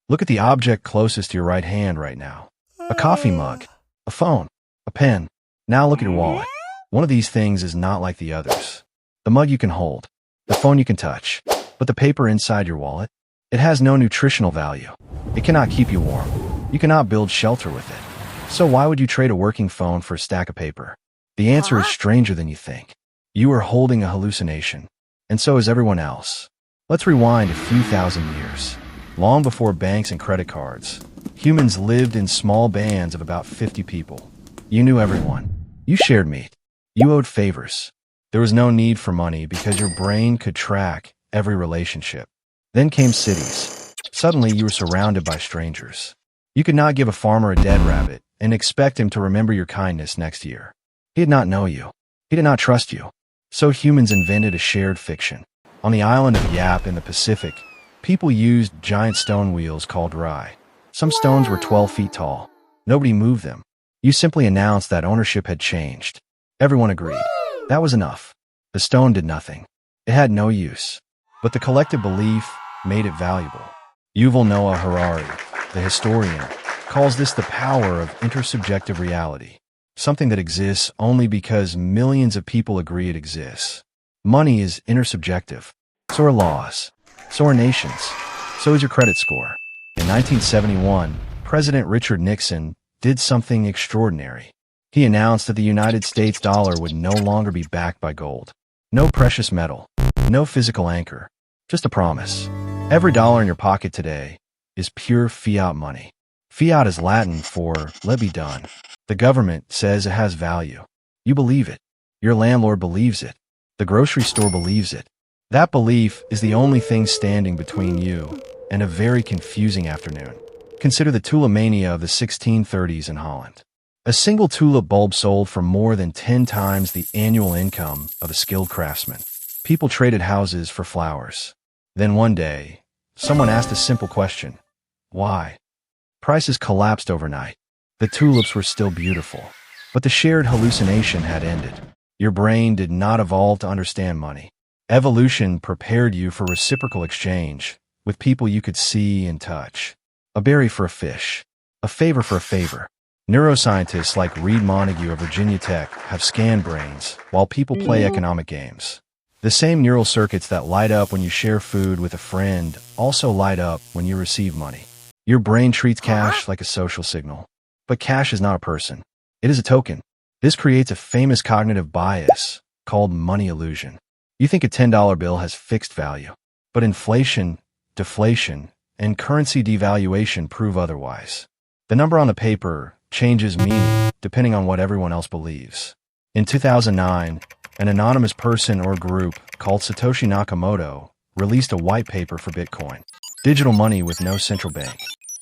Look at the object closest to your right hand right now. A coffee mug, a phone, a pen. Now look at your wallet. One of these things is not like the others. The mug you can hold, the phone you can touch, but the paper inside your wallet, it has no nutritional value. It cannot keep you warm. You cannot build shelter with it. So why would you trade a working phone for a stack of paper? The answer is stranger than you think. You are holding a hallucination, and so is everyone else. Let's rewind a few thousand years. Long before banks and credit cards, humans lived in small bands of about 50 people. You knew everyone. You shared meat. You owed favors. There was no need for money because your brain could track every relationship. Then came cities. Suddenly you were surrounded by strangers. You could not give a farmer a dead rabbit and expect him to remember your kindness next year. He did not know you. He did not trust you. So humans invented a shared fiction. On the island of Yap in the Pacific, people used giant stone wheels called rai. Some stones were 12 feet tall. Nobody moved them. You simply announced that ownership had changed. Everyone agreed. That was enough. The stone did nothing. It had no use. But the collective belief made it valuable. Yuval Noah Harari, the historian, calls this the power of intersubjective reality, something that exists only because millions of people agree it exists. Money is intersubjective. So are laws. So are nations. So is your credit score. In 1971, President Richard Nixon did something extraordinary. He announced that the United States dollar would no longer be backed by gold. No precious metal. No physical anchor. Just a promise. Every dollar in your pocket today is pure fiat money. Fiat is Latin for let be done. The government says it has value. You believe it. Your landlord believes it. The grocery store believes it. That belief is the only thing standing between you and a very confusing afternoon. Consider the Tulip Mania of the 1630s in Holland. A single tulip bulb sold for more than 10 times the annual income of a skilled craftsman. People traded houses for flowers. Then one day, someone asked a simple question. Why? Prices collapsed overnight. The tulips were still beautiful, but the shared hallucination had ended. Your brain did not evolve to understand money. Evolution prepared you for reciprocal exchange with people you could see and touch. A berry for a fish. A favor for a favor. Neuroscientists like Reed Montague of Virginia Tech have scanned brains while people play economic games. The same neural circuits that light up when you share food with a friend also light up when you receive money. Your brain treats cash like a social signal. But cash is not a person. It is a token. This creates a famous cognitive bias called money illusion. You think a $10 bill has fixed value, but inflation, deflation, and currency devaluation prove otherwise. The number on the paper changes meaning depending on what everyone else believes. In 2009, an anonymous person or group called Satoshi Nakamoto released a white paper for Bitcoin. Digital money with no central bank.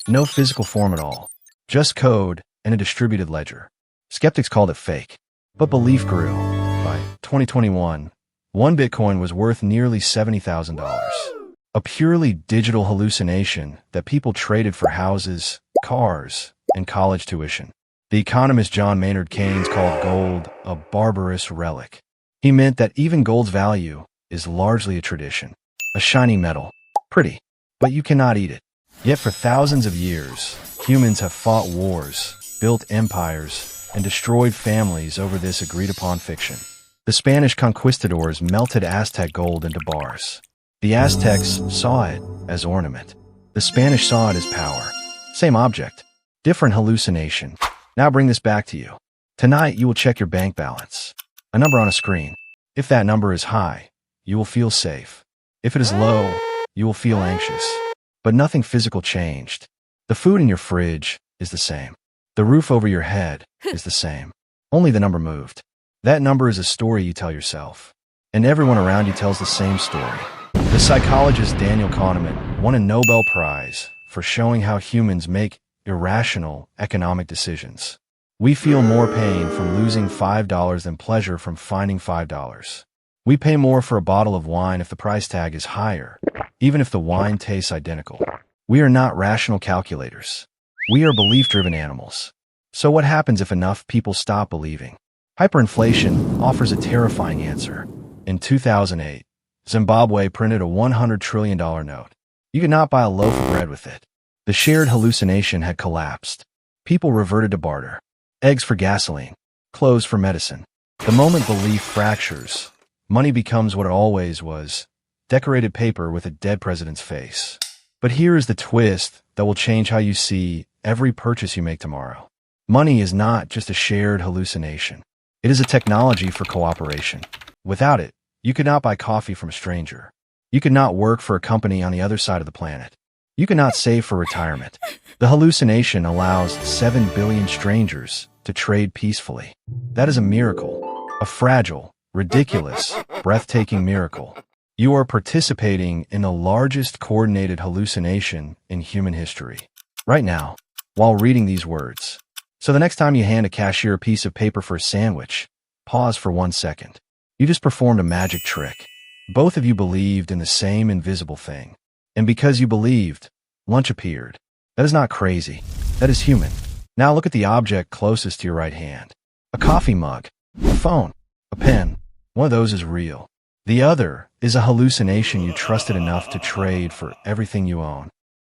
No physical form at all. Just code and a distributed ledger. Skeptics called it fake, but belief grew. By 2021, one Bitcoin was worth nearly $70,000. A purely digital hallucination that people traded for houses, cars, and college tuition. The economist John Maynard Keynes called gold a barbarous relic. He meant that even gold's value is largely a tradition. A shiny metal. Pretty, but you cannot eat it. Yet for thousands of years, humans have fought wars, built empires, and destroyed families over this agreed-upon fiction. The Spanish conquistadors melted Aztec gold into bars. The Aztecs saw it as ornament. The Spanish saw it as power. Same object, different hallucination. Now bring this back to you. Tonight you will check your bank balance. A number on a screen. If that number is high, you will feel safe. If it is low, you will feel anxious. But nothing physical changed. The food in your fridge is the same. The roof over your head is the same. Only the number moved. That number is a story you tell yourself. And everyone around you tells the same story. The psychologist Daniel Kahneman won a Nobel Prize for showing how humans make irrational economic decisions. We feel more pain from losing $5 than pleasure from finding $5. We pay more for a bottle of wine if the price tag is higher, even if the wine tastes identical. We are not rational calculators. We are belief-driven animals. So what happens if enough people stop believing? Hyperinflation offers a terrifying answer. In 2008, Zimbabwe printed a $100 trillion note. You could not buy a loaf of bread with it. The shared hallucination had collapsed. People reverted to barter. Eggs for gasoline, clothes for medicine. The moment belief fractures, money becomes what it always was, decorated paper with a dead president's face. But here is the twist that will change how you see every purchase you make tomorrow. Money is not just a shared hallucination. It is a technology for cooperation. Without it, you could not buy coffee from a stranger. You could not work for a company on the other side of the planet. You could not save for retirement. The hallucination allows 7 billion strangers to trade peacefully. That is a miracle, a fragile, ridiculous, breathtaking miracle. You are participating in the largest coordinated hallucination in human history. Right now, while reading these words. So the next time you hand a cashier a piece of paper for a sandwich, pause for 1 second. You just performed a magic trick. Both of you believed in the same invisible thing. And because you believed, lunch appeared. That is not crazy. That is human. Now look at the object closest to your right hand. A coffee mug, a phone, a pen. One of those is real. The other is a hallucination you trusted enough to trade for everything you own.